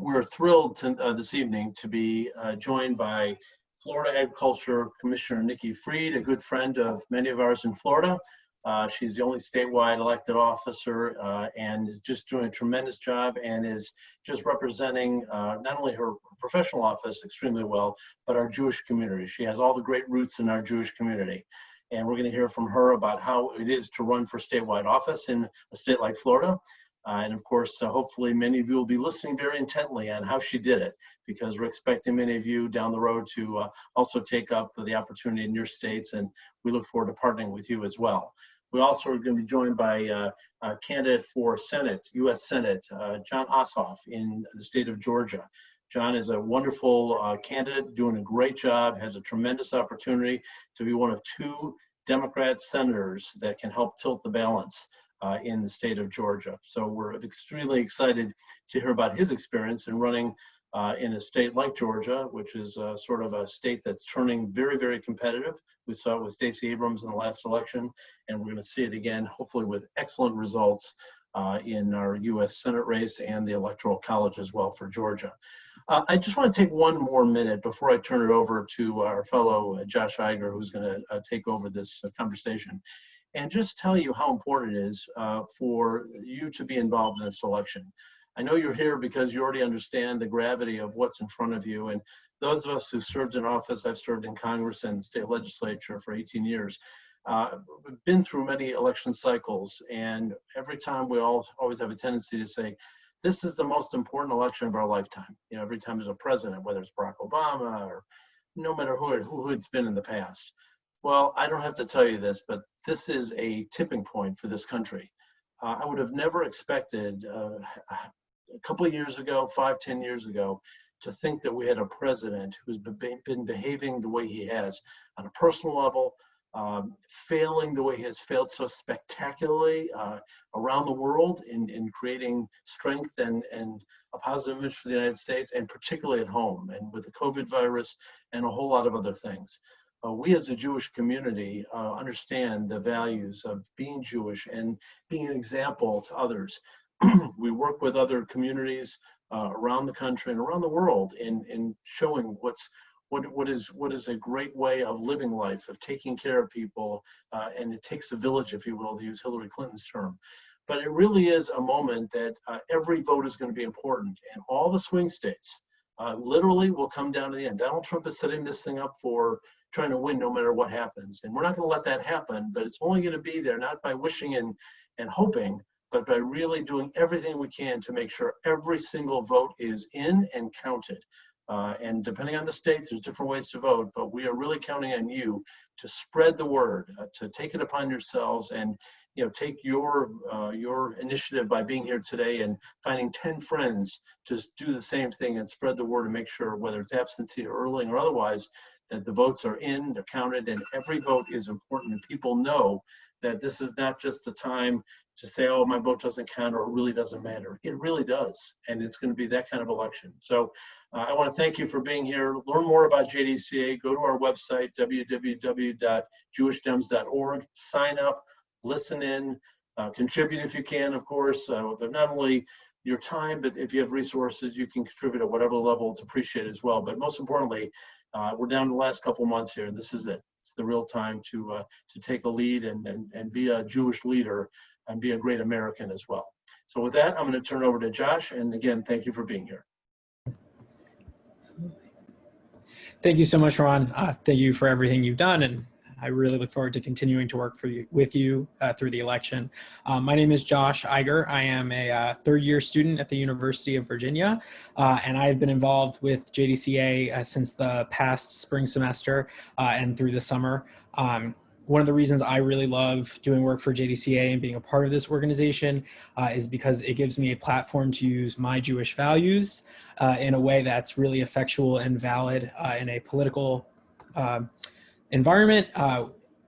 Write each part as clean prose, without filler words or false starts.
We're thrilled this evening to be joined by Florida Agriculture Commissioner Nikki Freed, a good friend of many of ours in Florida. She's the only statewide elected officer and is just doing a tremendous job and is just representing not only her professional office extremely well, but our Jewish community. She has all the great roots in our Jewish community. And we're going to hear from her about how it is to run for statewide office in a state like Florida. And of course, hopefully many of you will be listening very intently on how she did it, because we're expecting many of you down the road to also take up the opportunity in your states, and we look forward to partnering with you as well. We also are going to be joined by a candidate for Senate, U.S. Senate, Jon Ossoff in the state of Georgia. Jon is a wonderful candidate, doing a great job, has a tremendous opportunity to be one of two Democrat senators that can help tilt the balance in the state of Georgia. So we're extremely excited to hear about his experience in running in a state like Georgia, which is sort of a state that's turning very, very competitive. We saw it with Stacey Abrams in the last election, and we're going to see it again, hopefully with excellent results in our U.S. Senate race and the Electoral College as well for Georgia. I just want to take one more minute before I turn it over to our fellow Josh Iger, who's going to take over this conversation, and just tell you how important it is for you to be involved in this election. I know you're here because you already understand the gravity of what's in front of you, and those of us who served in office, I've served in Congress and state legislature for 18 years, we've been through many election cycles, and every time we always have a tendency to say, this is the most important election of our lifetime. You know, every time there's a president, whether it's Barack Obama or no matter who it's been in the past. Well, I don't have to tell you this, but this is a tipping point for this country. I would have never expected a couple of years ago, 5-10 years ago, to think that we had a president who's been behaving the way he has on a personal level, failing the way he has failed so spectacularly around the world in creating strength and a positive image for the United States, and particularly at home, and with the COVID virus and a whole lot of other things. We as a Jewish community understand the values of being Jewish and being an example to others. We work with other communities around the country and around the world in showing what is a great way of living life, of taking care of people, and it takes a village, if you will, to use Hillary Clinton's term. But it really is a moment that every vote is going to be important, and all the swing states literally will come down to the end. Donald Trump is setting this thing up for trying to win no matter what happens, and we're not going to let that happen, but it's only going to be there not by wishing and hoping, but by really doing everything we can to make sure every single vote is in and counted. And depending on the states, there's different ways to vote, but we are really counting on you to spread the word, to take it upon yourselves, and take your initiative by being here today and finding 10 friends to do the same thing and spread the word and make sure, whether it's absentee or early or otherwise, that the votes are in, they're counted, and every vote is important, and people know that this is not just a time to say, oh, my vote doesn't count or it really doesn't matter. It really does, and it's going to be that kind of election. So I want to thank you for being here. Learn more about JDCA. Go to our website, www.jewishdem's.org. Sign up, listen in, contribute if you can, of course. But not only your time, but if you have resources, you can contribute at whatever level. It's appreciated as well. But most importantly, we're down to the last couple of months here, and this is it. It's the real time to take a lead and be a Jewish leader and be a great American as well. So with that, I'm going to turn it over to Josh. And again, thank you for being here. Thank you so much, Ron. Thank you for everything you've done, and I really look forward to continuing to work with you through the election. My name is Josh Iger. I am a third-year student at the University of Virginia, and I've been involved with JDCA since the past spring semester and through the summer. One of the reasons I really love doing work for JDCA and being a part of this organization is because it gives me a platform to use my Jewish values in a way that's really effectual and valid in a political environment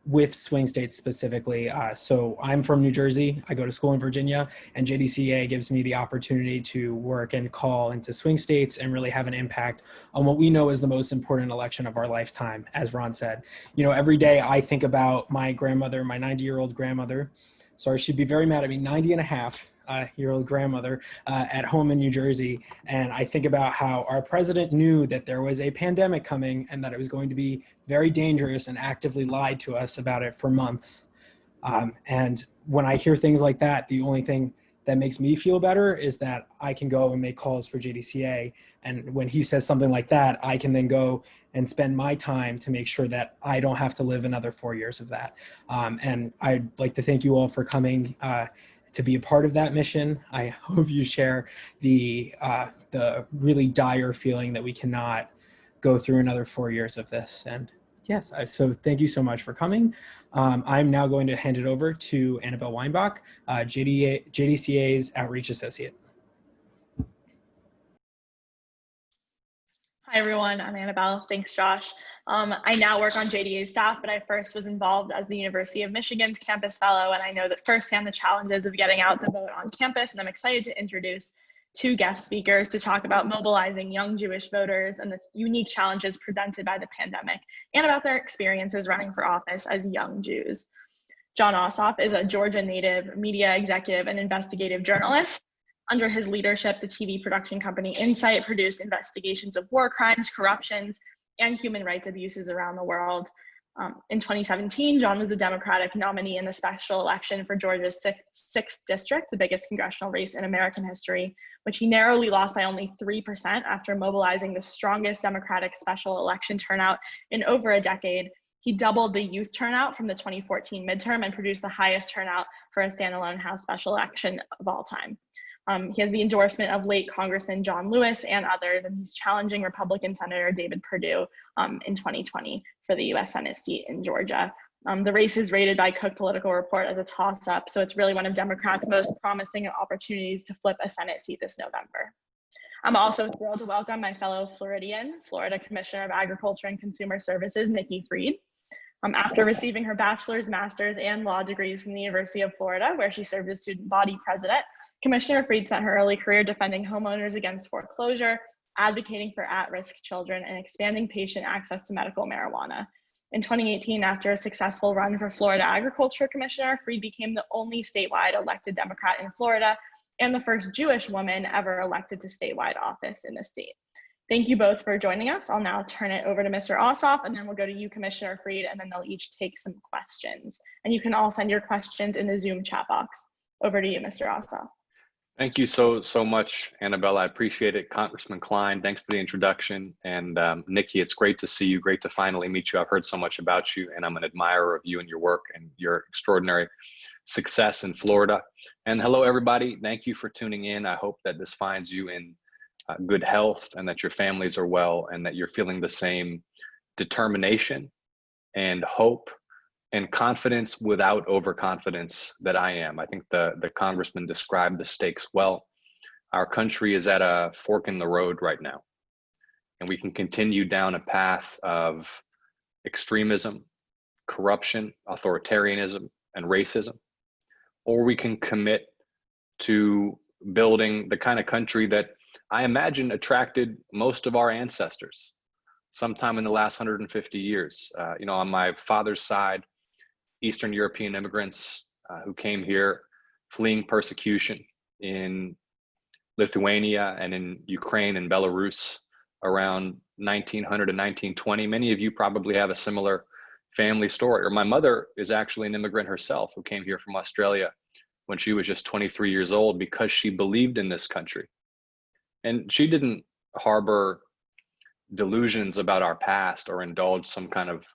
with swing states specifically. So I'm from New Jersey. I go to school in Virginia, and JDCA gives me the opportunity to work and call into swing states and really have an impact on what we know is the most important election of our lifetime, as Ron said. Every day I think about my grandmother, my 90-year-old grandmother. Sorry, she'd be very mad at me, 90 and a half. 100-year-old grandmother at home in New Jersey. And I think about how our president knew that there was a pandemic coming and that it was going to be very dangerous and actively lied to us about it for months. And when I hear things like that, the only thing that makes me feel better is that I can go and make calls for JDCA. And when he says something like that, I can then go and spend my time to make sure that I don't have to live another 4 years of that. And I'd like to thank you all for coming to be a part of that mission. I hope you share the really dire feeling that we cannot go through another 4 years of this. And yes, so thank you so much for coming. I'm now going to hand it over to Annabelle Weinbach, JDCA's Outreach Associate. Hi, everyone. I'm Annabelle. Thanks, Josh. I now work on JDA's staff, but I first was involved as the University of Michigan's campus fellow, and I know that firsthand the challenges of getting out the vote on campus, and I'm excited to introduce two guest speakers to talk about mobilizing young Jewish voters and the unique challenges presented by the pandemic and about their experiences running for office as young Jews. Jon Ossoff is a Georgia native, media executive, and investigative journalist. Under his leadership, the TV production company Insight produced investigations of war crimes, corruptions, and human rights abuses around the world. In 2017, Jon was the Democratic nominee in the special election for Georgia's 6th district, the biggest congressional race in American history, which he narrowly lost by only 3% after mobilizing the strongest Democratic special election turnout in over a decade. He doubled the youth turnout from the 2014 midterm and produced the highest turnout for a standalone House special election of all time. He has the endorsement of late Congressman John Lewis and others, and he's challenging Republican Senator David Perdue in 2020 for the US Senate seat in Georgia. The race is rated by Cook Political Report as a toss-up, so it's really one of Democrats' most promising opportunities to flip a Senate seat this November. I'm also thrilled to welcome my fellow Floridian, Florida Commissioner of Agriculture and Consumer Services, Nikki Fried. After receiving her bachelor's, master's, and law degrees from the University of Florida, where she served as student body president, Commissioner Fried spent her early career defending homeowners against foreclosure, advocating for at-risk children, and expanding patient access to medical marijuana. In 2018, after a successful run for Florida Agriculture Commissioner, Fried became the only statewide elected Democrat in Florida and the first Jewish woman ever elected to statewide office in the state. Thank you both for joining us. I'll now turn it over to Mr. Ossoff, and then we'll go to you, Commissioner Fried, and then they'll each take some questions. And you can all send your questions in the Zoom chat box. Over to you, Mr. Ossoff. Thank you so much, Annabelle. I appreciate it. Congressman Klein, thanks for the introduction. And Nikki, it's great to see you. Great to finally meet you. I've heard so much about you, and I'm an admirer of you and your work and your extraordinary success in Florida. And hello, everybody. Thank you for tuning in. I hope that this finds you in good health and that your families are well and that you're feeling the same determination and hope and confidence without overconfidence that I am. I think the congressman described the stakes well. Our country is at a fork in the road right now, and we can continue down a path of extremism, corruption, authoritarianism, and racism, or we can commit to building the kind of country that I imagine attracted most of our ancestors sometime in the last 150 years. On my father's side, Eastern European immigrants who came here fleeing persecution in Lithuania and in Ukraine and Belarus around 1900 and 1920. Many of you probably have a similar family story. Or my mother is actually an immigrant herself who came here from Australia when she was just 23 years old because she believed in this country. And she didn't harbor delusions about our past or indulge some kind of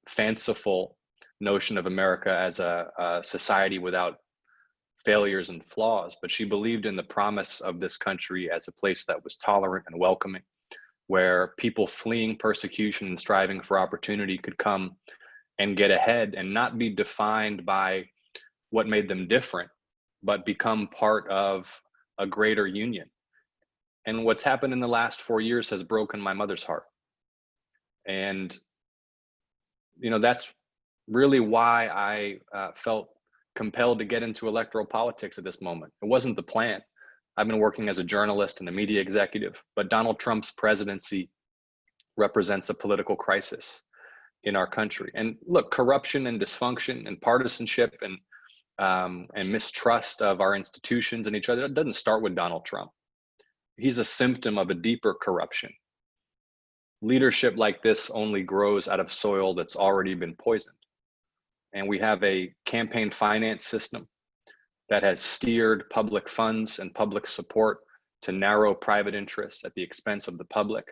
fanciful notion of America as a society without failures and flaws, but she believed in the promise of this country as a place that was tolerant and welcoming, where people fleeing persecution and striving for opportunity could come and get ahead and not be defined by what made them different, but become part of a greater union. And what's happened in the last 4 years has broken my mother's heart. And, that's really why I felt compelled to get into electoral politics at this moment. It wasn't the plan. I've been working as a journalist and a media executive, but Donald Trump's presidency represents a political crisis in our country. And look, corruption and dysfunction and partisanship and and mistrust of our institutions and each other, it doesn't start with Donald Trump. He's a symptom of a deeper corruption. Leadership like this only grows out of soil that's already been poisoned. And we have a campaign finance system that has steered public funds and public support to narrow private interests at the expense of the public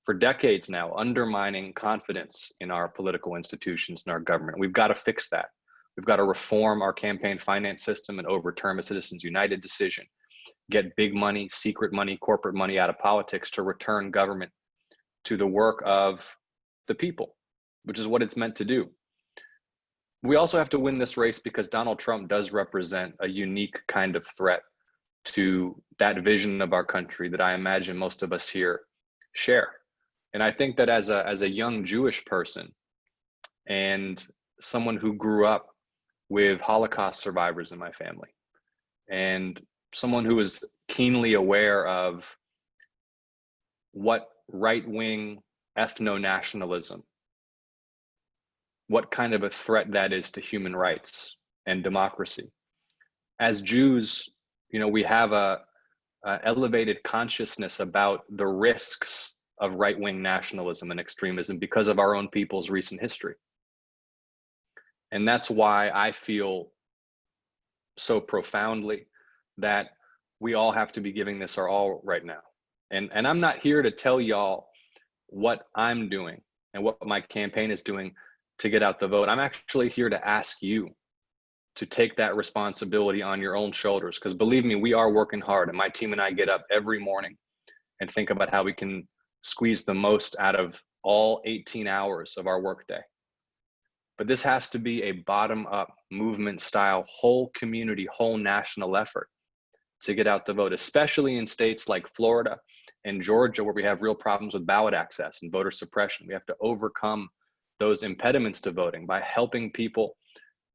for decades now, undermining confidence in our political institutions and our government. We've got to fix that. We've got to reform our campaign finance system and overturn a Citizens United decision, get big money, secret money, corporate money out of politics to return government to the work of the people, which is what it's meant to do. We also have to win this race because Donald Trump does represent a unique kind of threat to that vision of our country that I imagine most of us here share. And I think that as a young Jewish person and someone who grew up with Holocaust survivors in my family, and someone who is keenly aware of what right-wing ethno-nationalism, what kind of a threat that is to human rights and democracy. As Jews, we have a elevated consciousness about the risks of right-wing nationalism and extremism because of our own people's recent history. And that's why I feel so profoundly that we all have to be giving this our all right now. And I'm not here to tell y'all what I'm doing and what my campaign is doing to get out the vote. I'm actually here to ask you to take that responsibility on your own shoulders, because believe me, we are working hard, and my team and I get up every morning and think about how we can squeeze the most out of all 18 hours of our workday. But this has to be a bottom-up movement style, whole community, whole national effort to get out the vote, especially in states like Florida and Georgia, where we have real problems with ballot access and voter suppression. We have to overcome those impediments to voting by helping people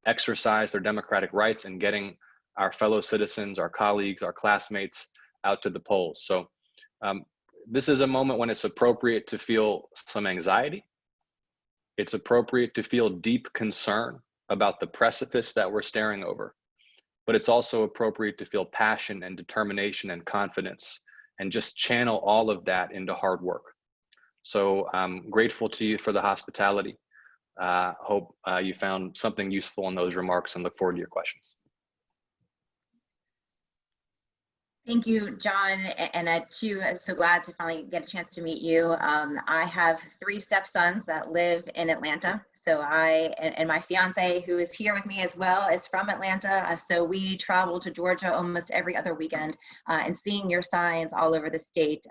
exercise their democratic rights and getting our fellow citizens, our colleagues, our classmates out to the polls. So this is a moment when it's appropriate to feel some anxiety. It's appropriate to feel deep concern about the precipice that we're staring over, but it's also appropriate to feel passion and determination and confidence and just channel all of that into hard work. So I'm grateful to you for the hospitality. Hope you found something useful in those remarks and look forward to your questions. Thank you, John. And too, I'm so glad to finally get a chance to meet you. I have 3 stepsons that live in Atlanta. So and my fiance, who is here with me as well, is from Atlanta. So we travel to Georgia almost every other weekend, and seeing your signs all over the state.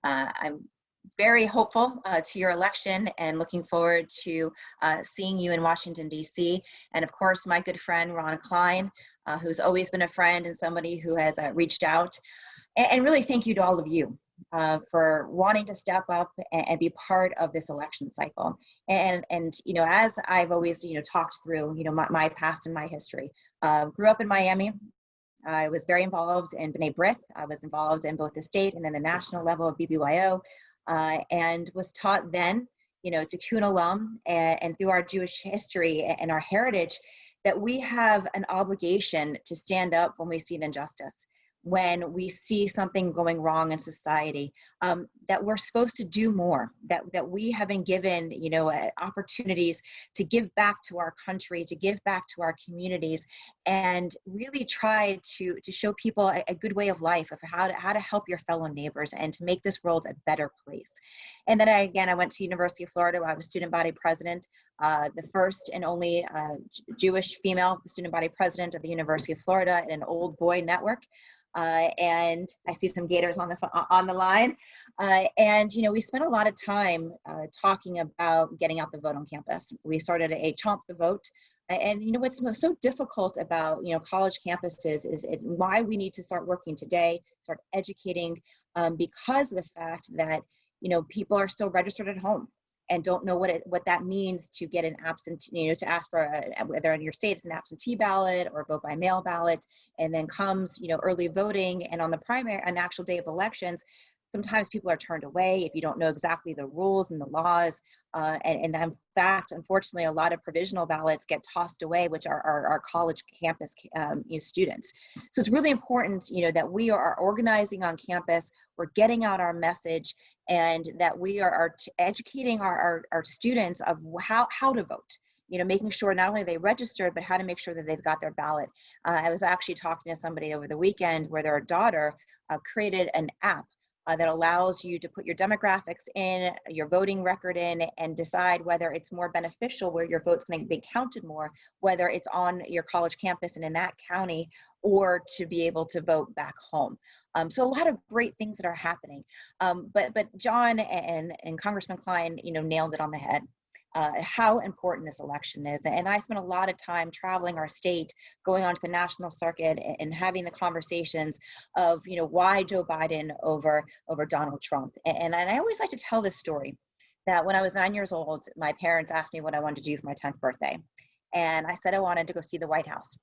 I'm very hopeful to your election and looking forward to seeing you in Washington, D.C. And of course, my good friend, Ron Klein, who's always been a friend and somebody who has reached out. And really thank you to all of you for wanting to step up and be part of this election cycle. And as I've always, talked through, my past and my history, grew up in Miami. I was very involved in B'nai B'rith. I was involved in both the state and then the national level of BBYO. And was taught then, to CUNY alum and through our Jewish history and our heritage, that we have an obligation to stand up when we see an injustice, when we see something going wrong in society, that we're supposed to do more, that we have been given, opportunities to give back to our country, to give back to our communities, and really try to show people a good way of life, of how to help your fellow neighbors and to make this world a better place. And then I went to University of Florida, where I was student body president, the first and only Jewish female student body president of the University of Florida, in an old boy network. And I see some Gators on the line. And we spent a lot of time talking about getting out the vote on campus. We started a Chomp the Vote. And what's so difficult about college campuses is why we need to start working today, start educating, because of the fact that people are still registered at home and don't know what that means to get an absentee, to ask for whether in your state it's an absentee ballot or vote by mail ballot, and then comes early voting, and on the primary, an actual day of elections, Sometimes people are turned away if you don't know exactly the rules and the laws. And in fact, unfortunately, a lot of provisional ballots get tossed away, which are our college campus students. So it's really important, that we are organizing on campus, we're getting out our message, and that we are educating our students of how to vote. Making sure not only they registered, but how to make sure that they've got their ballot. I was actually talking to somebody over the weekend where their daughter created an app that allows you to put your demographics in, your voting record in, and decide whether it's more beneficial, where your vote's going to be counted more, whether it's on your college campus and in that county, or to be able to vote back home. So a lot of great things that are happening. But John and Congressman Klein, nailed it on the head. How important this election is. And I spent a lot of time traveling our state, going onto the national circuit and having the conversations of, why Joe Biden over Donald Trump. And I always like to tell this story, that when I was 9 years old, my parents asked me what I wanted to do for my 10th birthday. And I said I wanted to go see the White House.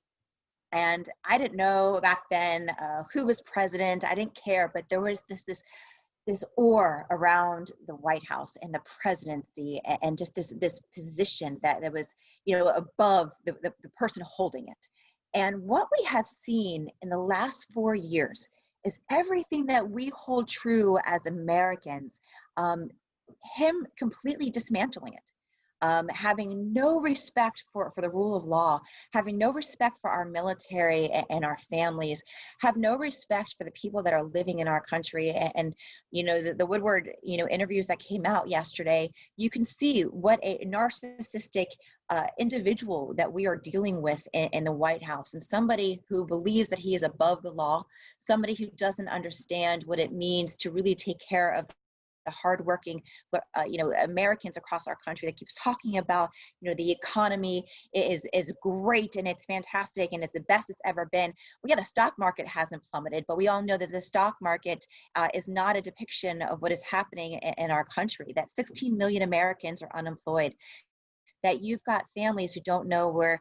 And I didn't know back then who was president. I didn't care, but there was this aura around the White House and the presidency, and just this position that was, above the person holding it. And what we have seen in the last 4 years is everything that we hold true as Americans, him completely dismantling it. Having no respect for the rule of law, having no respect for our military and our families, have no respect for the people that are living in our country. And the Woodward, interviews that came out yesterday, you can see what a narcissistic individual that we are dealing with in the White House, and somebody who believes that he is above the law, somebody who doesn't understand what it means to really take care of the hardworking, Americans across our country, that keeps talking about, the economy is great and it's fantastic and it's the best it's ever been. Well, yeah, the stock market hasn't plummeted, but we all know that the stock market is not a depiction of what is happening in our country, that 16 million Americans are unemployed, that you've got families who don't know where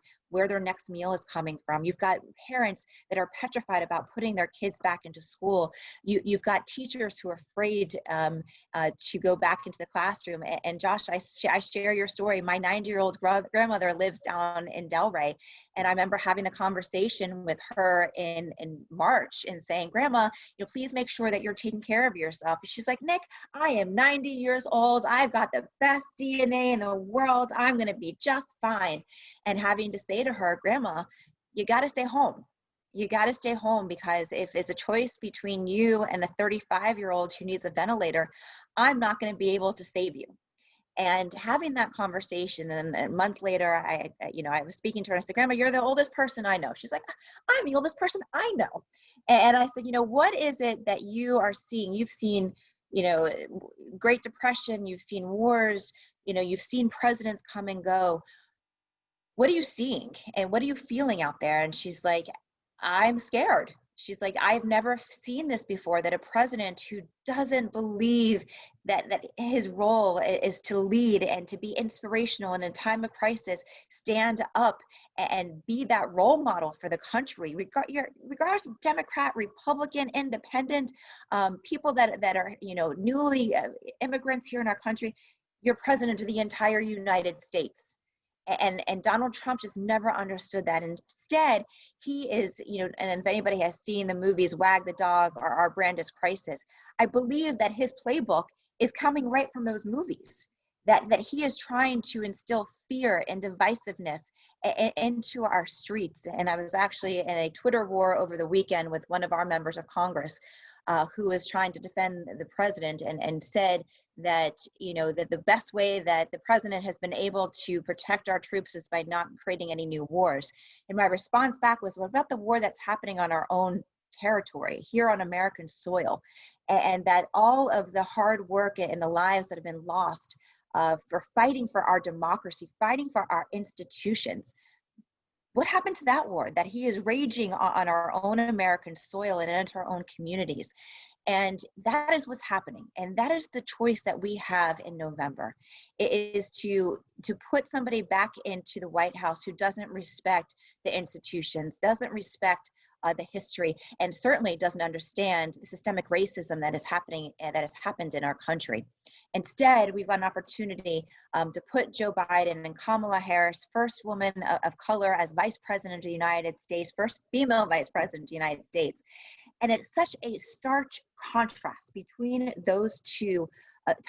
their next meal is coming from. You've got parents that are petrified about putting their kids back into school. You've got teachers who are afraid to go back into the classroom. And Josh, I share your story. My 90-year-old grandmother lives down in Delray. And I remember having the conversation with her in March and saying, Grandma, please make sure that you're taking care of yourself. And she's like, Nick, I am 90 years old. I've got the best DNA in the world. I'm going to be just fine. And having to say to her, Grandma, you got to stay home. You got to stay home, because if it's a choice between you and a 35-year-old who needs a ventilator, I'm not going to be able to save you. And having that conversation, and a month later, I was speaking to her and I said, Grandma, you're the oldest person I know. She's like, I'm the oldest person I know. And I said, what is it that you are seeing? You've seen, Great Depression, you've seen wars, you've seen presidents come and go. What are you seeing? And what are you feeling out there? And she's like, I'm scared. She's like, I've never seen this before, that a president who doesn't believe that his role is to lead and to be inspirational in a time of crisis, stand up and be that role model for the country, regardless of Democrat, Republican, Independent, people that are, newly immigrants here in our country. You're president of the entire United States. And Donald Trump just never understood that. Instead, he is, and if anybody has seen the movies Wag the Dog or Our Brand is Crisis, I believe that his playbook is coming right from those movies, that he is trying to instill fear and divisiveness into our streets. And I was actually in a Twitter war over the weekend with one of our members of Congress, who was trying to defend the president and said that, that the best way that the president has been able to protect our troops is by not creating any new wars. And my response back was, what about the war that's happening on our own territory, here on American soil? And that all of the hard work and the lives that have been lost for fighting for our democracy, fighting for our institutions, what happened to that war that he is raging on our own American soil and into our own communities? And that is what's happening. And that is the choice that we have in November. It is to put somebody back into the White House who doesn't respect the institutions, doesn't respect the history, and certainly doesn't understand the systemic racism that is happening and that has happened in our country. Instead, we've got an opportunity to put Joe Biden and Kamala Harris, first woman of color as Vice President of the United States, first female Vice President of the United States. And it's such a stark contrast between those two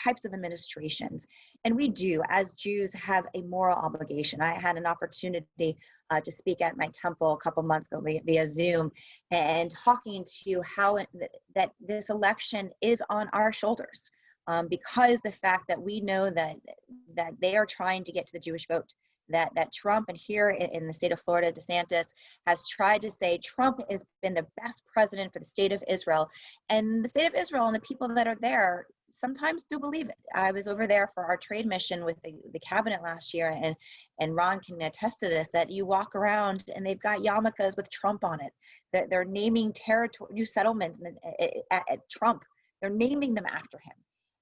types of administrations. And we do, as Jews, have a moral obligation. I had an opportunity to speak at my temple a couple months ago via Zoom, and talking to how that this election is on our shoulders, because the fact that we know that they are trying to get to the Jewish vote. That Trump, and here in the state of Florida, DeSantis has tried to say Trump has been the best president for the state of Israel. And the state of Israel and the people that are there sometimes do believe it. I was over there for our trade mission with the cabinet last year, and Ron can attest to this, that you walk around and they've got yarmulkes with Trump on it. That they're naming territory, new settlements at Trump. They're naming them after him.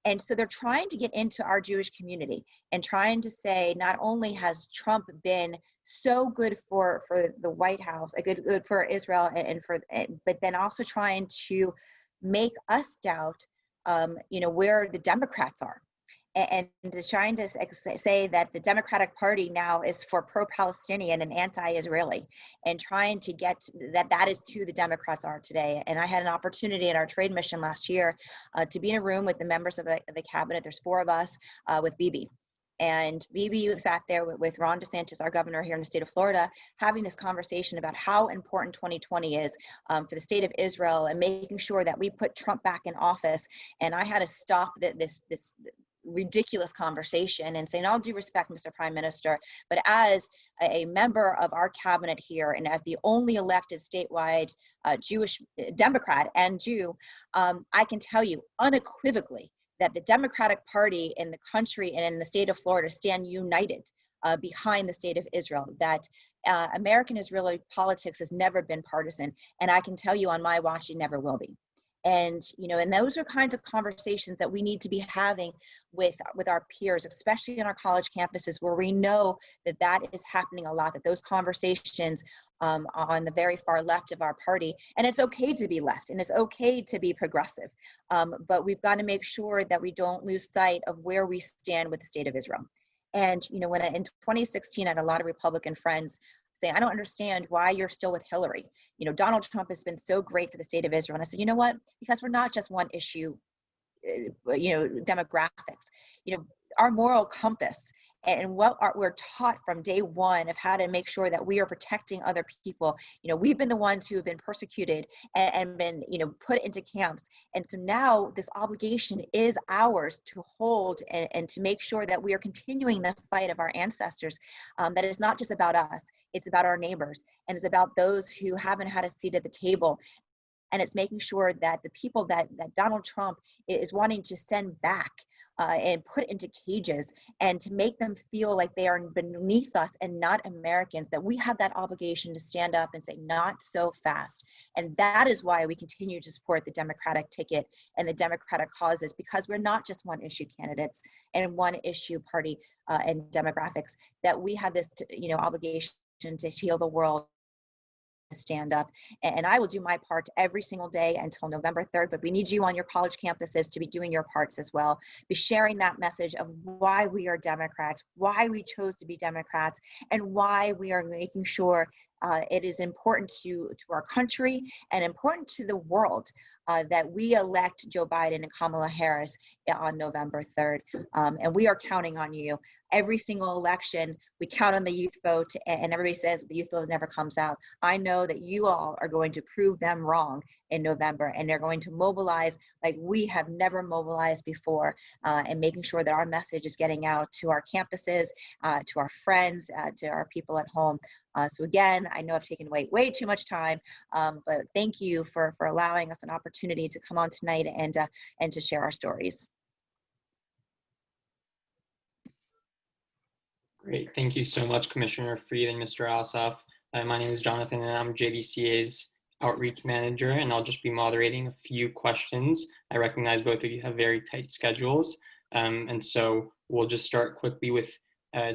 And so they're trying to get into our Jewish community and trying to say, not only has Trump been so good for the White House, good for Israel, but then also trying to make us doubt, where the Democrats are. And trying to say that the Democratic Party now is for pro-Palestinian and anti-Israeli, and trying to get that is who the Democrats are today. And I had an opportunity at our trade mission last year to be in a room with the members of the cabinet. There's 4 of us with Bibi. And Bibi sat there with Ron DeSantis, our governor here in the state of Florida, having this conversation about how important 2020 is for the state of Israel, and making sure that we put Trump back in office. And I had to stop this ridiculous conversation and saying, all due respect, Mr. Prime Minister, but as a member of our cabinet here, and as the only elected statewide Jewish Democrat and Jew, I can tell you unequivocally that the Democratic Party in the country and in the state of Florida stand united behind the state of Israel, that American Israeli politics has never been partisan. And I can tell you on my watch, it never will be. And, and those are kinds of conversations that we need to be having with our peers, especially in our college campuses, where we know that is happening a lot, that those conversations on the very far left of our party, and it's okay to be left and it's okay to be progressive. But we've got to make sure that we don't lose sight of where we stand with the state of Israel. And, when in 2016, I had a lot of Republican friends say, I don't understand why you're still with Hillary. Donald Trump has been so great for the state of Israel. And I said, you know what? Because we're not just one issue, demographics, our moral compass and what we're taught from day one of how to make sure that we are protecting other people. We've been the ones who have been persecuted and been, put into camps. And so now this obligation is ours to hold and to make sure that we are continuing the fight of our ancestors. That is not just about us. It's about our neighbors, and it's about those who haven't had a seat at the table. And it's making sure that the people that Donald Trump is wanting to send back and put into cages, and to make them feel like they are beneath us and not Americans, that we have that obligation to stand up and say, not so fast. And that is why we continue to support the Democratic ticket and the Democratic causes, because we're not just one issue candidates and one issue party and demographics, that we have this, obligation to heal the world, stand up. And I will do my part every single day until November 3rd, but we need you on your college campuses to be doing your parts as well. Be sharing that message of why we are Democrats, why we chose to be Democrats, and why we are making sure it is important to our country and important to the world that we elect Joe Biden and Kamala Harris on November 3rd. And we are counting on you. Every single election, we count on the youth vote, and everybody says the youth vote never comes out. I know that you all are going to prove them wrong in November, and they're going to mobilize like we have never mobilized before, and making sure that our message is getting out to our campuses, to our friends, to our people at home. So again, I know I've taken way too much time, but thank you for allowing us an opportunity to come on tonight and to share our stories. Great, thank you so much, Commissioner Freed and Mr. Ossoff. My name is Jonathan, and I'm JDCA's Outreach Manager, and I'll just be moderating a few questions. I recognize both of you have very tight schedules, and so we'll just start quickly with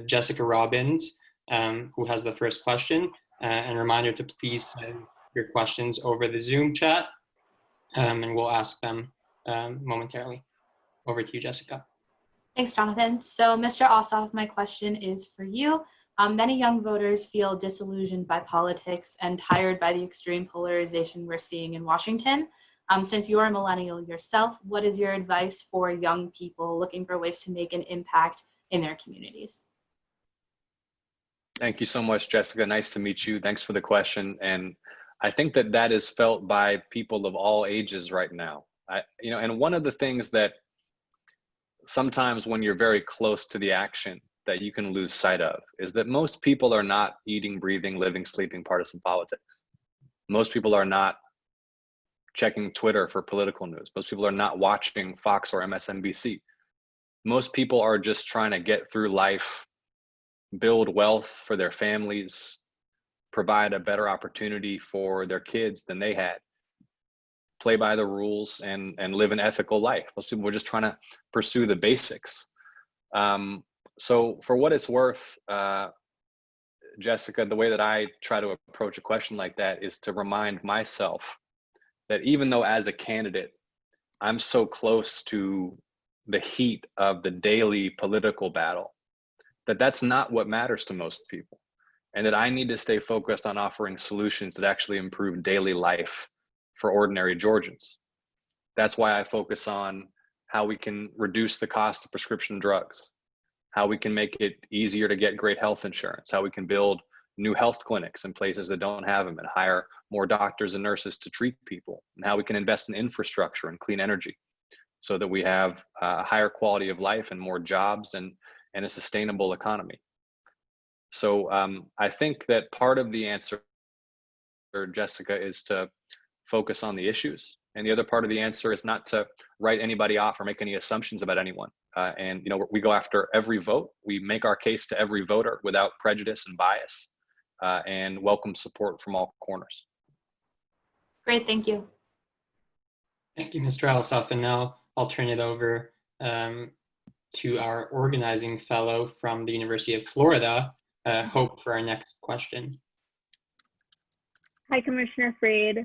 Jessica Robbins, who has the first question. And a reminder to please send your questions over the Zoom chat, and we'll ask them momentarily. Over to you, Jessica. Thanks, Jonathan. So, Mr. Ossoff, my question is for you. Many young voters feel disillusioned by politics and tired by the extreme polarization we're seeing in Washington. Since you're a millennial yourself, what is your advice for young people looking for ways to make an impact in their communities? Thank you so much, Jessica. Nice to meet you. Thanks for the question. And I think that that is felt by people of all ages right now. And one of the things that sometimes when you're very close to the action that you can lose sight of is that most people are not eating, breathing, living, sleeping partisan politics. Most people are not checking Twitter for political news. Most people are not watching Fox or MSNBC. Most people are just trying to get through life, build wealth for their families, provide a better opportunity for their kids than they had, play by the rules, and live an ethical life. Most people were just trying to pursue the basics. So for what it's worth, Jessica, the way that I try to approach a question like that is to remind myself that even though as a candidate, I'm so close to the heat of the daily political battle, that's not what matters to most people. And that I need to stay focused on offering solutions that actually improve daily life for ordinary Georgians. That's why I focus on how we can reduce the cost of prescription drugs, how we can make it easier to get great health insurance, how we can build new health clinics in places that don't have them and hire more doctors and nurses to treat people, and how we can invest in infrastructure and clean energy so that we have a higher quality of life and more jobs and a sustainable economy. So I think that part of the answer, Jessica, is to focus on the issues. And the other part of the answer is not to write anybody off or make any assumptions about anyone. And we go after every vote. We make our case to every voter without prejudice and bias, and welcome support from all corners. Great, thank you. Thank you, Mr. Ossoff. And now I'll turn it over to our organizing fellow from the University of Florida, Hope, for our next question. Hi, Commissioner Freed.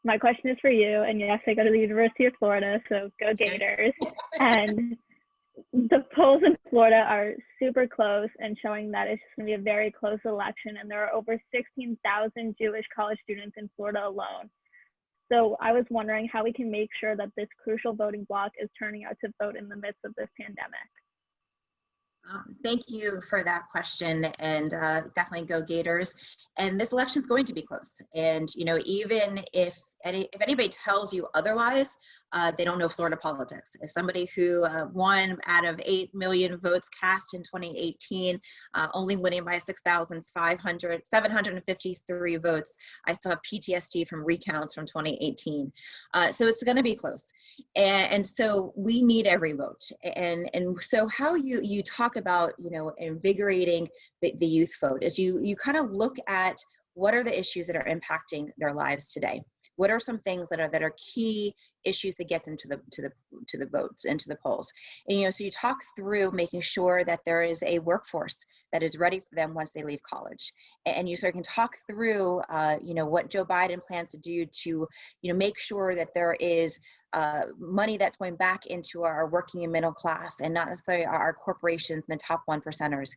My question is for you. And yes, I go to the University of Florida, so go Gators. And the polls in Florida are super close and showing that it's just going to be a very close election. And there are over 16,000 Jewish college students in Florida alone. So I was wondering how we can make sure that this crucial voting bloc is turning out to vote in the midst of this pandemic. Thank you for that question, and definitely go Gators. And this election is going to be close. And even if anybody tells you otherwise, they don't know Florida politics. As somebody who won out of 8 million votes cast in 2018, only winning by 753 votes, I still have PTSD from recounts from 2018. So it's going to be close. And so we need every vote. And so how you talk about, invigorating the youth vote is you kind of look at what are the issues that are impacting their lives today. What are some things that are key issues to get them to the votes and to the polls? And so you talk through making sure that there is a workforce that is ready for them once they leave college, and you sort of can talk through what Joe Biden plans to do to make sure that there is money that's going back into our working and middle class and not necessarily our corporations and the top 1%ers.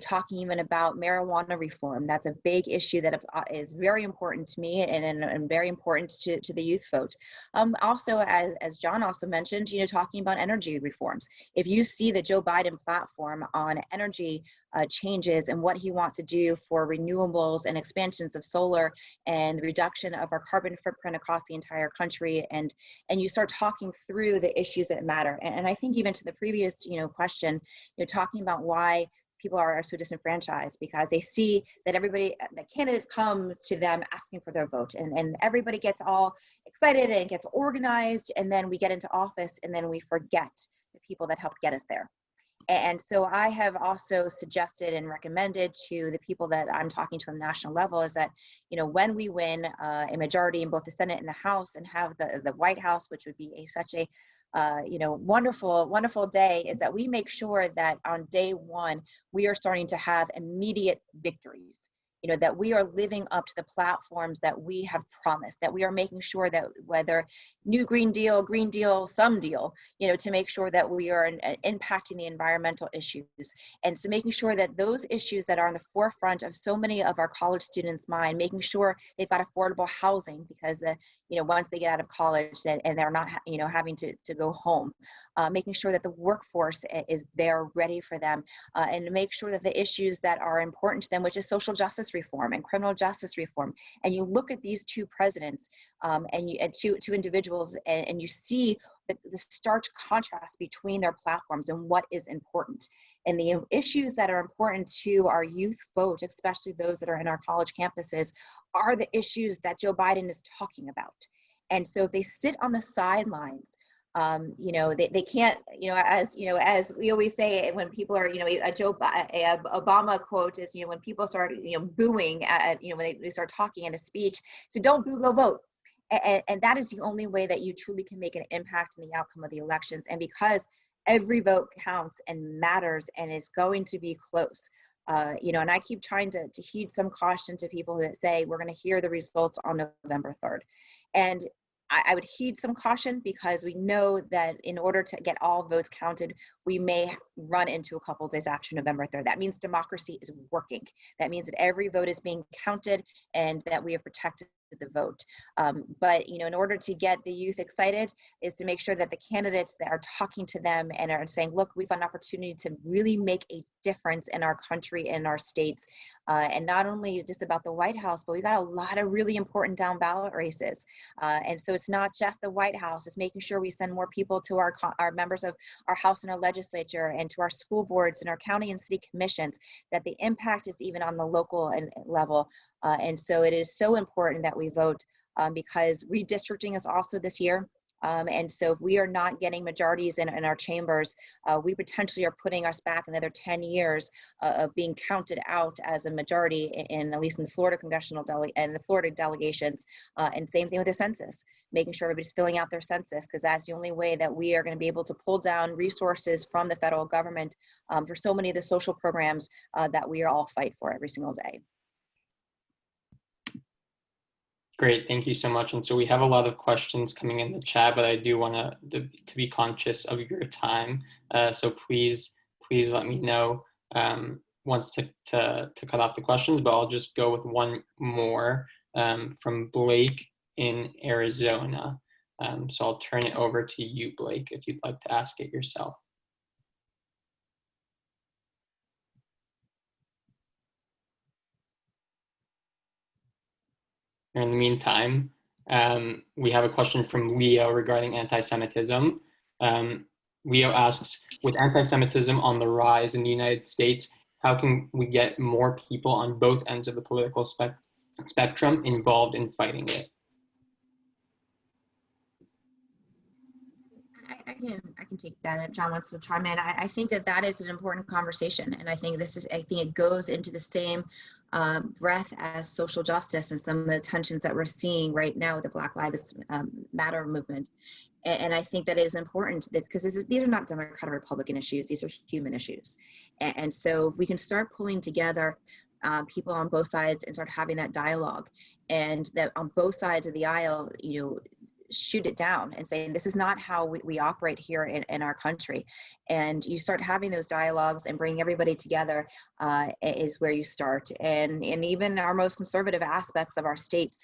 Talking even about marijuana reform. That's a big issue that is very important to me and very important to the youth vote. Also, as John also mentioned, talking about energy reforms. If you see the Joe Biden platform on energy changes and what he wants to do for renewables and expansions of solar and the reduction of our carbon footprint across the entire country, and you start talking through the issues that matter. And I think even to the previous question, talking about why people are so disenfranchised, because they see that the candidates come to them asking for their vote, and everybody gets all excited and gets organized, and then we get into office and then we forget the people that helped get us there. And so I have also suggested and recommended to the people that I'm talking to on the national level is that, when we win a majority in both the Senate and the House and have the White House, which would be such a wonderful, wonderful day, is that we make sure that on day one, we are starting to have immediate victories. that we are living up to the platforms that we have promised, that we are making sure that whether new Green Deal, some deal, to make sure that we are impacting the environmental issues. And so making sure that those issues that are in the forefront of so many of our college students' mind, making sure they've got affordable housing because once they get out of college and they're not, having to go home, making sure that the workforce is there ready for them, and to make sure that the issues that are important to them, which is social justice reform and criminal justice reform. And you look at these two presidents and two individuals, and you see the stark contrast between their platforms and what is important. And the issues that are important to our youth vote, especially those that are in our college campuses, are the issues that Joe Biden is talking about. And so if they sit on the sidelines, they can't, as we always say, when people are, a Obama quote is, when people start, booing at, when they start talking in a speech, so don't boo, go vote. And that is the only way that you truly can make an impact in the outcome of the elections. And because every vote counts and matters and is going to be close, and I keep trying to heed some caution to people that say we're going to hear the results on November 3rd. And I would heed some caution because we know that in order to get all votes counted, we may run into a couple of days after November 3rd. That means democracy is working. That means that every vote is being counted and that we have protected the vote. But in order to get the youth excited is to make sure that the candidates that are talking to them and are saying, look, we've got an opportunity to really make a difference in our country and our states. And not only just about the White House, but we got a lot of really important down ballot races. And so it's not just the White House, it's making sure we send more people to our members of our House and our legislature and to our school boards and our county and city commissions, that the impact is even on the local level. And so it is so important that we vote because redistricting is also this year. And so if we are not getting majorities in our chambers, we potentially are putting us back another 10 years of being counted out as a majority in at least in the Florida congressional and the Florida delegations. And same thing with the census, making sure everybody's filling out their census, because that's the only way that we are going to be able to pull down resources from the federal government for so many of the social programs that we all fight for every single day. Great, thank you so much. And so we have a lot of questions coming in the chat, but I do want to be conscious of your time. So please let me know once to cut off the questions, but I'll just go with one more from Blake in Arizona. So I'll turn it over to you, Blake, if you'd like to ask it yourself. In the meantime, we have a question from Leo regarding anti-Semitism. Leo asks, with anti-Semitism on the rise in the United States, how can we get more people on both ends of the political spectrum involved in fighting it? I can take that if John wants to chime in. I think that is an important conversation, and I think it goes into the same breath as social justice and some of the tensions that we're seeing right now with the Black Lives Matter movement. And I think that is important because these are not Democrat or Republican issues; these are human issues. And so we can start pulling together people on both sides and start having that dialogue, and that on both sides of the aisle, shoot it down and say, this is not how we operate here in our country. And you start having those dialogues and bring everybody together is where you start. And even our most conservative aspects of our states,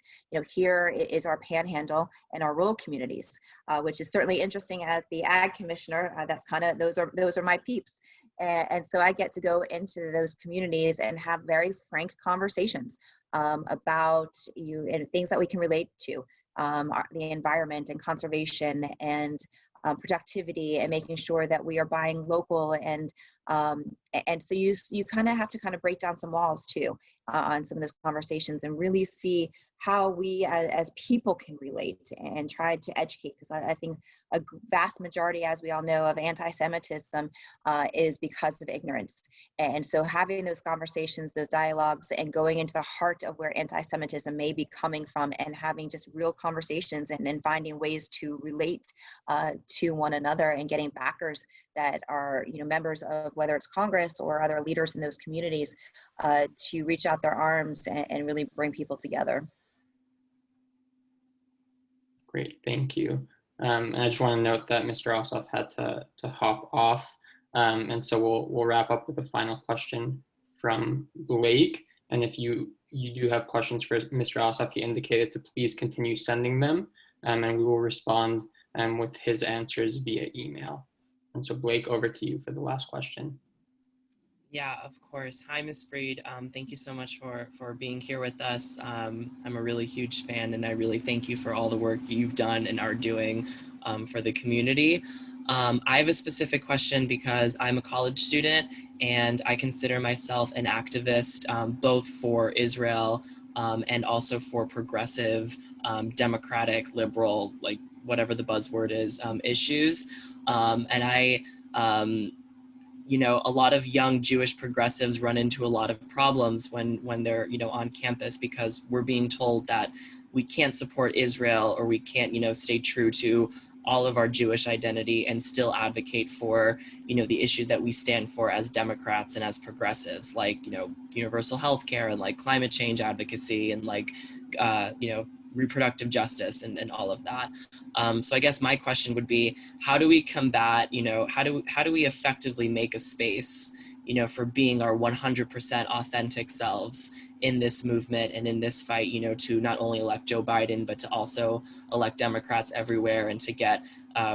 here is our panhandle and our rural communities, which is certainly interesting as the ag commissioner. That's kind of, those are my peeps. And so I get to go into those communities and have very frank conversations about and things that we can relate to. The environment and conservation and productivity, and making sure that we are buying local, and so you kind of have to break down some walls too on some of those conversations and really see how we as people can relate and try to educate, because I think a vast majority, as we all know, of anti-Semitism is because of ignorance. And so having those conversations, those dialogues, and going into the heart of where anti-Semitism may be coming from, and having just real conversations and finding ways to relate to one another, and getting backers that are members of whether it's Congress or other leaders in those communities to reach out out their arms and really bring people together. Great, thank you. And I just want to note that Mr. Ossoff had to hop off. And so we'll wrap up with a final question from Blake. And if you do have questions for Mr. Ossoff, he indicated to please continue sending them, and we will respond with his answers via email. And so Blake, over to you for the last question. Yeah, of course. Hi, Ms. Freed. Thank you so much for being here with us. I'm a really huge fan, and I really thank you for all the work you've done and are doing for the community. I have a specific question because I'm a college student and I consider myself an activist, both for Israel and also for progressive, democratic, liberal, like whatever the buzzword is, issues. And I, you know, a lot of young Jewish progressives run into a lot of problems when they're, you know, on campus, because we're being told that we can't support Israel, or we can't, you know, stay true to all of our Jewish identity and still advocate for, you know, the issues that we stand for as Democrats and as progressives, like, you know, universal health care and like climate change advocacy and like, you know, reproductive justice and all of that. So I guess my question would be, how do we combat, you know, how do we effectively make a space, you know, for being our 100% authentic selves in this movement and in this fight, you know, to not only elect Joe Biden, but to also elect Democrats everywhere and to get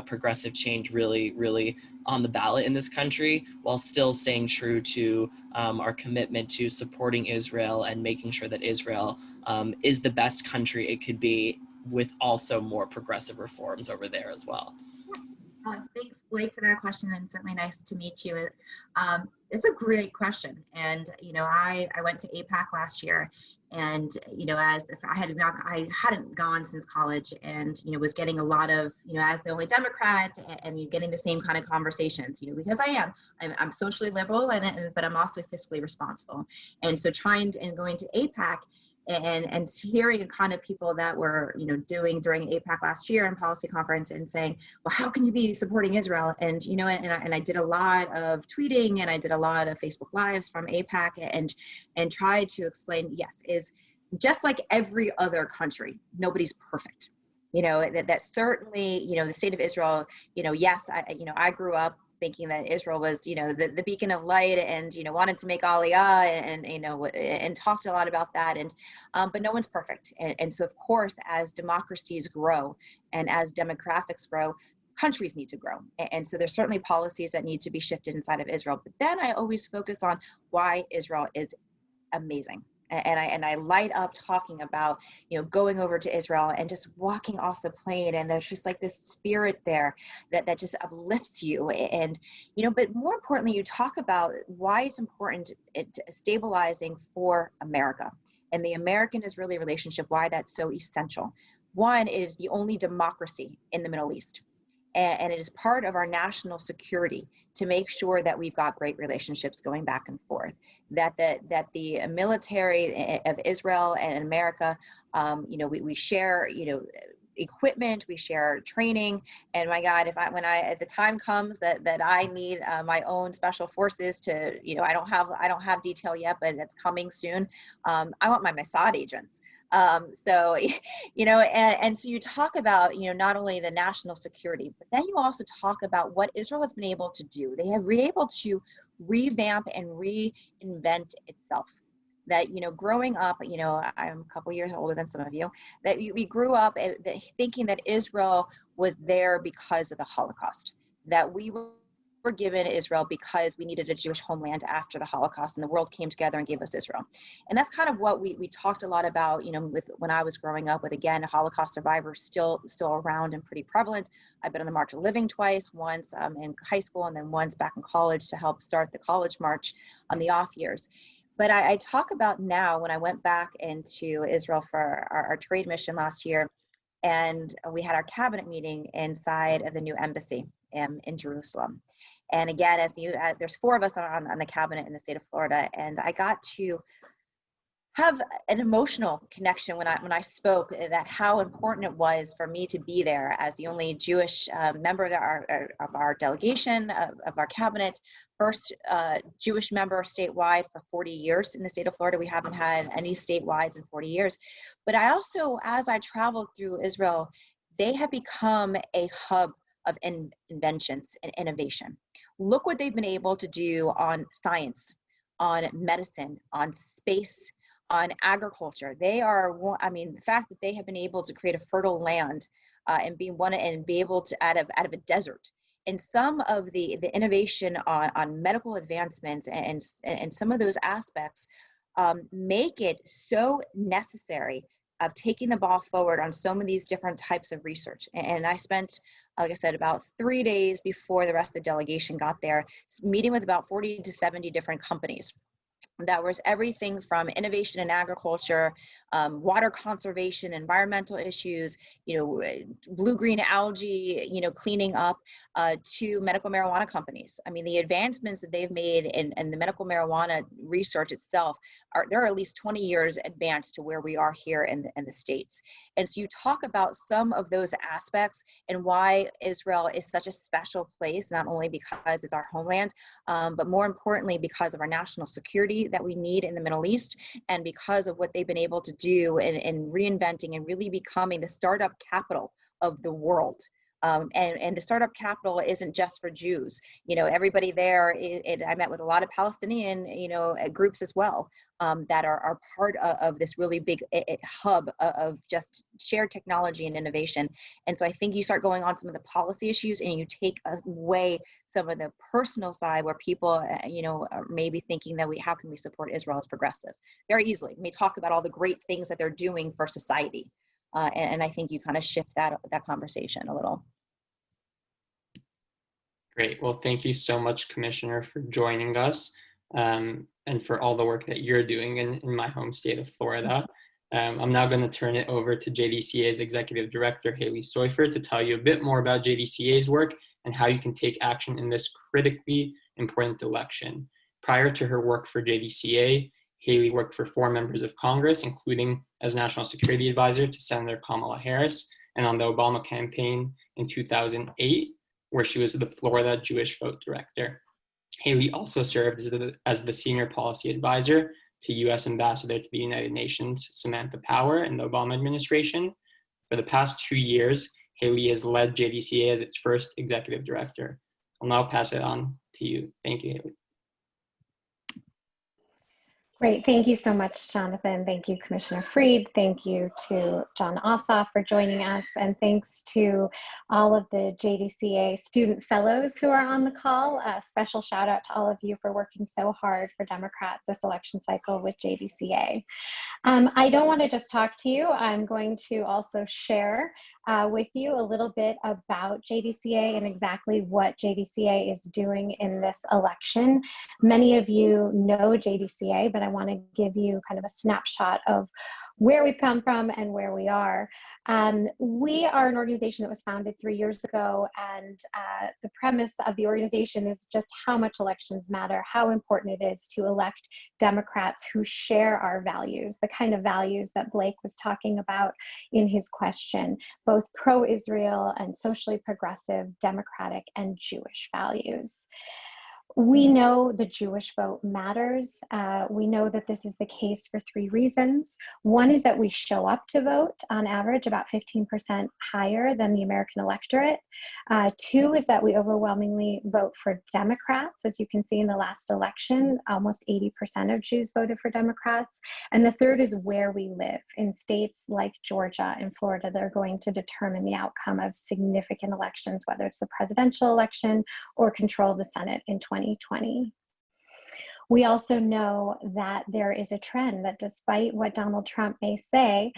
progressive change really, really on the ballot in this country, while still staying true to our commitment to supporting Israel and making sure that Israel is the best country it could be, with also more progressive reforms over there as well. Thanks, Blake, for that question, and certainly nice to meet you. It's a great question, and you know, I went to APAC last year, and you know, I hadn't gone since college, and you know, was getting a lot of, you know, as the only Democrat, and you're getting the same kind of conversations, you know, because I'm socially liberal, but I'm also fiscally responsible, and so trying and going to APAC. And hearing kind of people that were, you know, doing during APAC last year in policy conference and saying, well, how can you be supporting Israel? And, you know, and I did a lot of tweeting, and I did a lot of Facebook Lives from APAC, and tried to explain, yes, is just like every other country, nobody's perfect. You know, that certainly, you know, the state of Israel, you know, yes, I grew up thinking that Israel was, you know, the beacon of light, and, you know, wanted to make Aliyah, and you know, and talked a lot about that, and but no one's perfect, and so of course, as democracies grow and as demographics grow, countries need to grow, and so there's certainly policies that need to be shifted inside of Israel. But then I always focus on why Israel is amazing. And I light up talking about, you know, going over to Israel and just walking off the plane, and there's just like this spirit there that just uplifts you. And, you know, but more importantly, you talk about why it's important stabilizing for America and the American-Israeli relationship, why that's so essential. One, it is the only democracy in the Middle East. And it is part of our national security to make sure that we've got great relationships going back and forth, that the military of Israel and America, you know, we share, you know, equipment, we share training, and my God, when the time comes that I need my own special forces to, you know, I don't have detail yet, but it's coming soon. I want my Mossad agents. So, you know, and so you talk about, you know, not only the national security, but then you also talk about what Israel has been able to do. They have been able to revamp and reinvent itself. That, you know, growing up, you know, I'm a couple years older than some of you, that we grew up thinking that Israel was there because of the Holocaust, that we were given Israel because we needed a Jewish homeland after the Holocaust, and the world came together and gave us Israel. And that's kind of what we talked a lot about, you know, when I was growing up, with, again, Holocaust survivors still around and pretty prevalent. I've been on the March of Living twice, once in high school and then once back in college to help start the college march on the off years. But I talk about now, when I went back into Israel for our trade mission last year, and we had our cabinet meeting inside of the new embassy in Jerusalem. And again, there's 4 of us on the cabinet in the state of Florida, and I got to have an emotional connection when I spoke, that how important it was for me to be there as the only Jewish member of our delegation, of our cabinet, first Jewish member statewide for 40 years in the state of Florida. We haven't had any statewide in 40 years. But I also, as I traveled through Israel, they have become a hub of inventions and innovation. Look what they've been able to do on science, on medicine, on space, on agriculture. They are, I mean, the fact that they have been able to create a fertile land and be able to out of a desert. And some of the innovation on medical advancements and some of those aspects make it so necessary of taking the ball forward on so many of these different types of research. And I spent, like I said, about 3 days before the rest of the delegation got there, meeting with about 40 to 70 different companies. That was everything from innovation in agriculture, water conservation, environmental issues, blue-green algae, cleaning up, to medical marijuana companies. I mean, the advancements that they've made in the medical marijuana research itself they're at least 20 years advanced to where we are here in the States. And so you talk about some of those aspects and why Israel is such a special place, not only because it's our homeland, but more importantly, because of our national security that we need in the Middle East, and because of what they've been able to do in reinventing and really becoming the startup capital of the world. And the startup capital isn't just for Jews. Everybody there, I met with a lot of Palestinian, groups as well, that are part of this really big hub of just shared technology and innovation. And so I think you start going on some of the policy issues and you take away some of the personal side where people, are maybe thinking that how can we support Israel as progressives? Very easily. We talk about all the great things that they're doing for society. And I think you kind of shift that conversation a little. Great. Well, thank you so much, Commissioner, for joining us and for all the work that you're doing in my home state of Florida. I'm now going to turn it over to JDCA's Executive Director, Haley Seufert, to tell you a bit more about JDCA's work and how you can take action in this critically important election. Prior to her work for JDCA, Haley worked for 4 members of Congress, including as National Security Advisor to Senator Kamala Harris, and on the Obama campaign in 2008, where she was the Florida Jewish Vote Director. Haley also served as the Senior Policy Advisor to U.S. Ambassador to the United Nations, Samantha Power, in the Obama administration. For the past 2 years, Haley has led JDCA as its first Executive Director. I'll now pass it on to you. Thank you, Haley. Great. Thank you so much, Jonathan. Thank you, Commissioner Freed. Thank you to Jon Ossoff for joining us. And thanks to all of the JDCA student fellows who are on the call. A special shout out to all of you for working so hard for Democrats this election cycle with JDCA. I don't want to just talk to you. I'm going to also share with you a little bit about JDCA and exactly what JDCA is doing in this election. Many of you know JDCA, but I want to give you kind of a snapshot of where we've come from and where we are. We are an organization that was founded 3 years ago, and the premise of the organization is just how much elections matter, how important it is to elect Democrats who share our values, the kind of values that Blake was talking about in his question, both pro-Israel and socially progressive, democratic and Jewish values. We know the Jewish vote matters. We know that this is the case for 3 reasons. One is that we show up to vote on average about 15% higher than the American electorate. 2 is that we overwhelmingly vote for Democrats. As you can see in the last election, almost 80% of Jews voted for Democrats. And the 3rd is where we live. In states like Georgia and Florida, they're going to determine the outcome of significant elections, whether it's the presidential election or control of the Senate in 2020. We also know that there is a trend that despite what Donald Trump may say,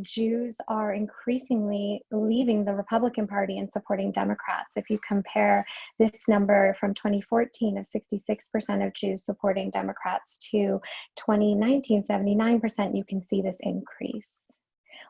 Jews are increasingly leaving the Republican Party and supporting Democrats. If you compare this number from 2014 of 66% of Jews supporting Democrats to 2019, 79%, you can see this increase.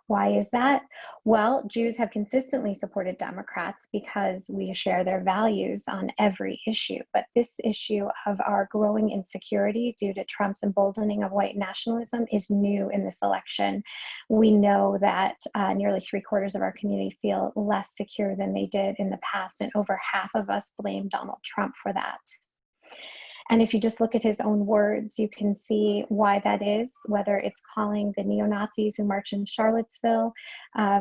Why is that? Well, Jews have consistently supported Democrats because we share their values on every issue. But this issue of our growing insecurity due to Trump's emboldening of white nationalism is new in this election. We know that nearly 3/4 of our community feel less secure than they did in the past, and over half of us blame Donald Trump for that. And if you just look at his own words, you can see why that is, whether it's calling the neo-Nazis who march in Charlottesville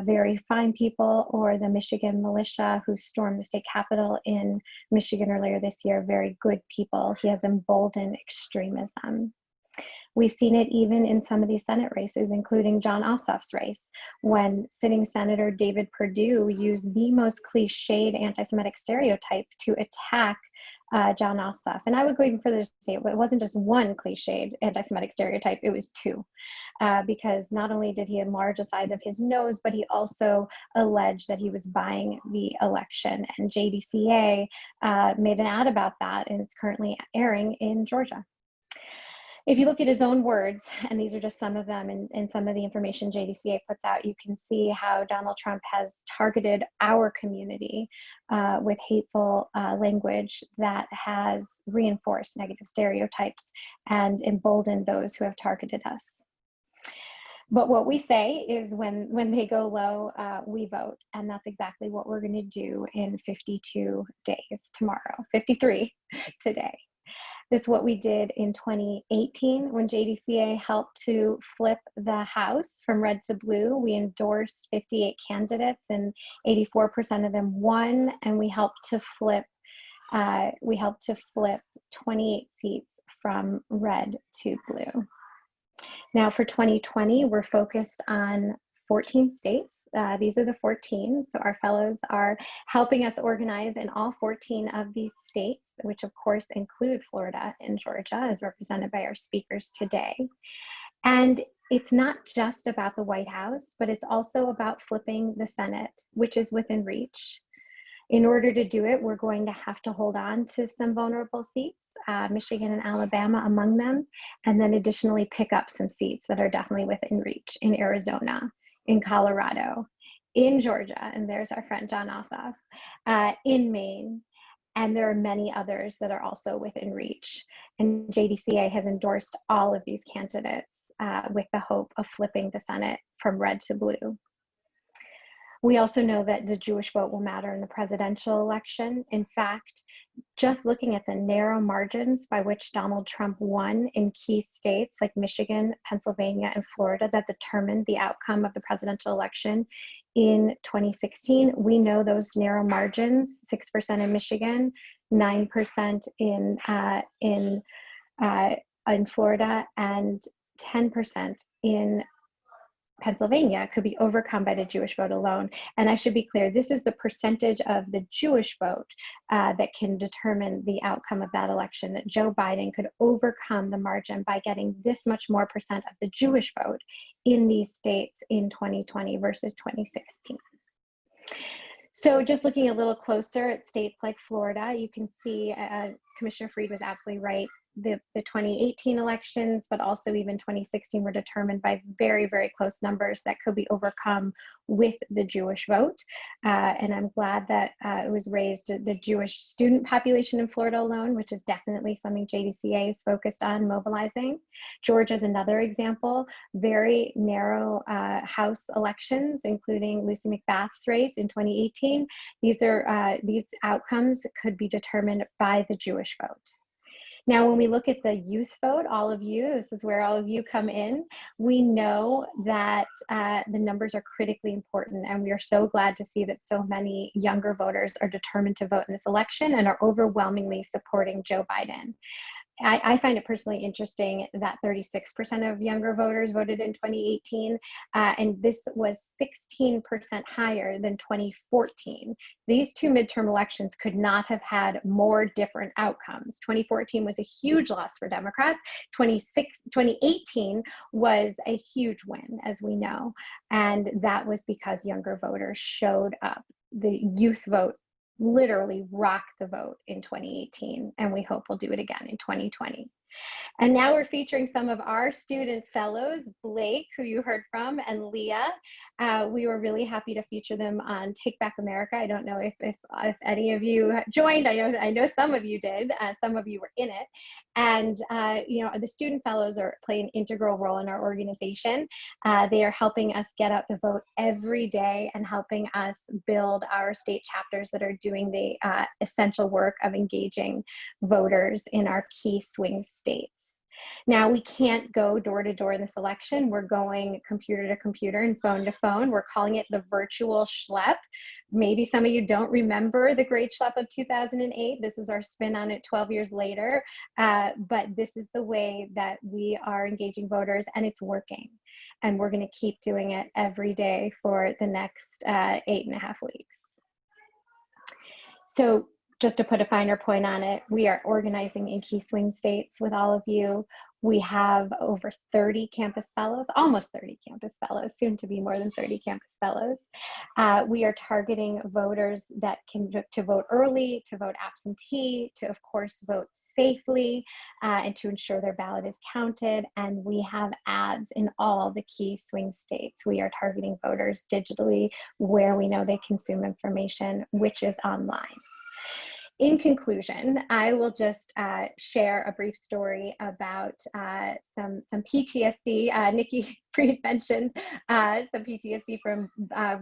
very fine people, or the Michigan militia who stormed the state capitol in Michigan earlier this year, very good people. He has emboldened extremism. We've seen it even in some of these Senate races, including Jon Ossoff's race, when sitting Senator David Perdue used the most cliched anti-Semitic stereotype to attack Jon Ossoff. And I would go even further to say it wasn't just one cliched anti-Semitic stereotype, it was two. Because not only did he enlarge the size of his nose, but he also alleged that he was buying the election. And JDCA made an ad about that, and it's currently airing in Georgia. If you look at his own words, and these are just some of them and some of the information JDCA puts out, you can see how Donald Trump has targeted our community with hateful language that has reinforced negative stereotypes and emboldened those who have targeted us. But what we say is when they go low, we vote. And that's exactly what we're going to do in 52 days tomorrow, 53 today. That's what we did in 2018 when JDCA helped to flip the House from red to blue. We endorsed 58 candidates and 84% of them won, and we helped to flip 28 seats from red to blue. Now for 2020, we're focused on 14 states. These are the 14. So our fellows are helping us organize in all 14 of these states, which of course include Florida and Georgia, as represented by our speakers today. And it's not just about the White House, but it's also about flipping the Senate, which is within reach. In order to do it, we're going to have to hold on to some vulnerable seats, Michigan and Alabama among them, and then additionally pick up some seats that are definitely within reach in Arizona, in Colorado, in Georgia, and there's our friend Jon Ossoff, in Maine, and there are many others that are also within reach. And JDCA has endorsed all of these candidates with the hope of flipping the Senate from red to blue. We also know that the Jewish vote will matter in the presidential election. In fact, just looking at the narrow margins by which Donald Trump won in key states like Michigan, Pennsylvania, and Florida that determined the outcome of the presidential election in 2016, we know those narrow margins, 6% in Michigan, 9% in Florida, and 10% in Pennsylvania could be overcome by the Jewish vote alone. And I should be clear, this is the percentage of the Jewish vote that can determine the outcome of that election, that Joe Biden could overcome the margin by getting this much more percent of the Jewish vote in these states in 2020 versus 2016. So just looking a little closer at states like Florida, you can see Commissioner Freed was absolutely right. The 2018 elections, but also even 2016 were determined by very, very close numbers that could be overcome with the Jewish vote. And I'm glad that it was raised, the Jewish student population in Florida alone, which is definitely something JDCA is focused on mobilizing. Georgia is another example, very narrow House elections, including Lucy McBath's race in 2018. These outcomes could be determined by the Jewish vote. Now, when we look at the youth vote, all of you, this is where all of you come in, we know that the numbers are critically important, and we are so glad to see that so many younger voters are determined to vote in this election and are overwhelmingly supporting Joe Biden. I find it personally interesting that 36% of younger voters voted in 2018, and this was 16% higher than 2014. These two midterm elections could not have had more different outcomes. 2014 was a huge loss for Democrats. 2018 was a huge win, as we know, and that was because younger voters showed up. The youth vote literally rocked the vote in 2018, and we hope we'll do it again in 2020. And now we're featuring some of our student fellows, Blake, who you heard from, and Leah. We were really happy to feature them on Take Back America. I don't know if any of you joined. I know some of you did. Some of you were in it. And you know, the student fellows play an integral role in our organization. They are helping us get out the vote every day and helping us build our state chapters that are doing the essential work of engaging voters in our key swing states. Now, we can't go door to door in this election. We're going computer to computer and phone to phone. We're calling it the virtual schlep. Maybe some of you don't remember the great schlep of 2008. This is our spin on it 12 years later. But this is the way that we are engaging voters, and it's working. And we're going to keep doing it every day for the next 8.5 weeks. So just to put a finer point on it, we are organizing in key swing states with all of you. We have over 30 campus fellows, almost 30 campus fellows, soon to be more than 30 campus fellows. We are targeting voters that can to vote early, to vote absentee, to of course vote safely, and to ensure their ballot is counted. And we have ads in all the key swing states. We are targeting voters digitally where we know they consume information, which is online. In conclusion, I will just share a brief story about some PTSD. Nikki Fried mentioned some PTSD from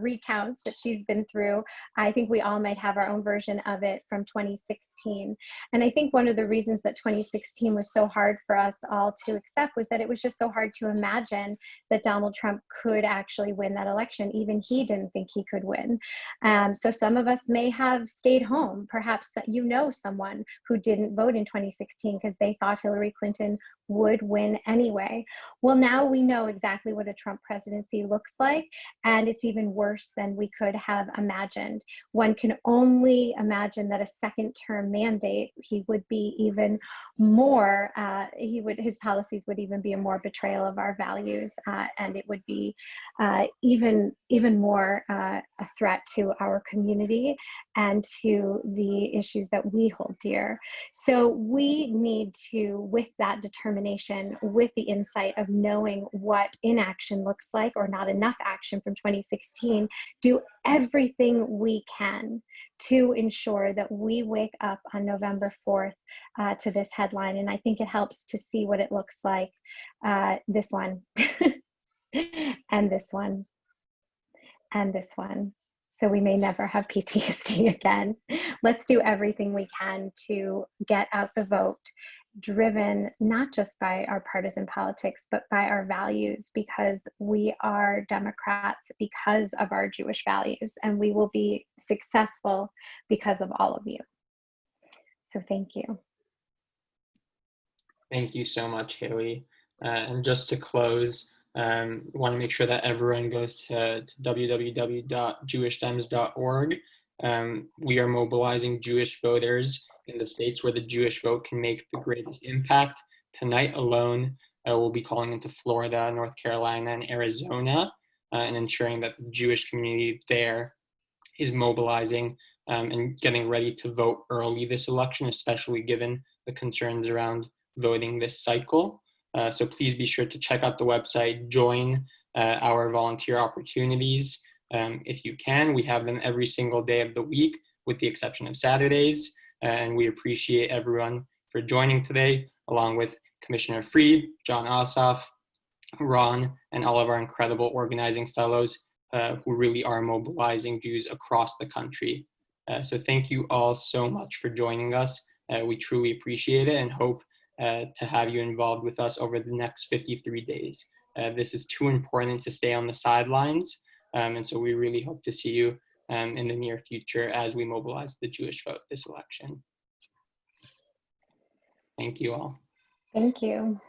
recounts that she's been through. I think we all might have our own version of it from 2016. And I think one of the reasons that 2016 was so hard for us all to accept was that it was just so hard to imagine that Donald Trump could actually win that election. Even he didn't think he could win. So some of us may have stayed home. Perhaps you know someone who didn't vote in 2016 because they thought Hillary Clinton would win anyway. Well, now we know exactly what a Trump presidency looks like, and it's even worse than we could have imagined. One can only imagine that a second term mandate, he would be even more, his policies would even be a more betrayal of our values, and it would be even more a threat to our community and to the issues that we hold dear. So we need to, with that determination, with the insight of knowing what inaction looks like or not enough action from 2016, do everything we can to ensure that we wake up on November 4th to this headline. And I think it helps to see what it looks like. This one, and this one, and this one. So we may never have PTSD again. Let's do everything we can to get out the vote, driven not just by our partisan politics, but by our values, because we are Democrats because of our Jewish values, and we will be successful because of all of you. So thank you. Thank you so much, Haley. And just to close, want to make sure that everyone goes to www.jewishdems.org. We are mobilizing Jewish voters in the states where the Jewish vote can make the greatest impact. Tonight alone, we'll be calling into Florida, North Carolina, and Arizona, and ensuring that the Jewish community there is mobilizing and getting ready to vote early this election, especially given the concerns around voting this cycle. So please be sure to check out the website, join our volunteer opportunities. If you can, we have them every single day of the week, with the exception of Saturdays. And we appreciate everyone for joining today, along with Commissioner Fried, Jon Ossoff, Ron, and all of our incredible organizing fellows who really are mobilizing Jews across the country. So thank you all so much for joining us. We truly appreciate it and hope to have you involved with us over the next 53 days. This is too important to stay on the sidelines, and so we really hope to see you in the near future as we mobilize the Jewish vote this election. Thank you all. Thank you.